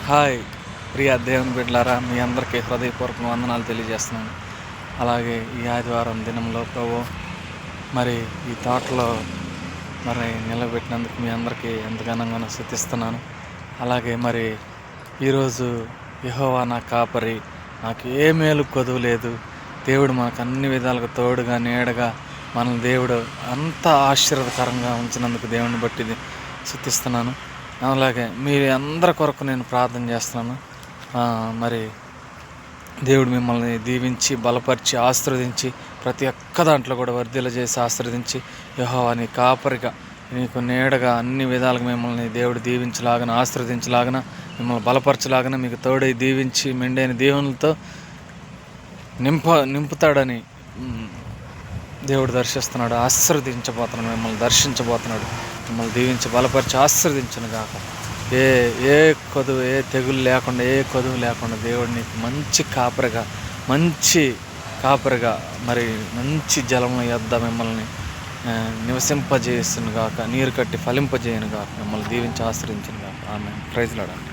Hi ప్రియ దేవుని బిడ్డలారా, మీ అందరికీ హృదయపూర్వక వందనాలు తెలియజేస్తున్నాను. అలాగే ఈ ఆదివారం దినంలో ప్రభు మరి ఈ తోటలో మరి నిలబెట్టినందుకు మీ అందరికీ ఎంతగానో స్తుతిస్తున్నాను. అలాగే మరి ఈరోజు యెహోవా నా కాపరి, నాకు ఏ మేలు కొదువు లేదు, దేవుడు మనకు అన్ని విధాలుగా తోడుగా నీడగా మన దేవుడు అంత ఆశీర్వదకరంగా ఉంచినందుకు దేవుని బట్టి స్తుతిస్తున్నాను. అలాగే మీ అందరి కొరకు నేను ప్రార్థన చేస్తున్నాను. మరి దేవుడు మిమ్మల్ని దీవించి బలపరిచి ఆశీర్వదించి ప్రతి ఒక్క దాంట్లో కూడా వర్ధిల్ల చేసి ఆశీర్వదించి యెహోవా నీ కాపరిగా నీకు నీడగా అన్ని విధాలుగా మిమ్మల్ని దేవుడు దీవించలాగన ఆశీర్వదించలాగన మిమ్మల్ని బలపరచలాగన మీకు తోడై దీవించి మెండైన దీవెనలతో నింపుతాడని దేవుడు దర్శిస్తున్నాడు. ఆశీర్వదించబోతున్నాడు, మిమ్మల్ని దర్శించబోతున్నాడు. మిమ్మల్ని దీవించి బలపరిచి ఆశీర్వదించను గాక. ఏ కొదువు, ఏ తెగులు లేకుండా, ఏ కొదువు లేకుండా దేవుడు నీకు మంచి కాపరిగా మరి మంచి జలంలో యొద్ద మిమ్మల్ని నివసింపజేయను గాక, నీరు కట్టి ఫలింపజేయను గాక, మిమ్మల్ని దీవించి ఆశ్రయించను గాక. ఆమేన్. Praise lord.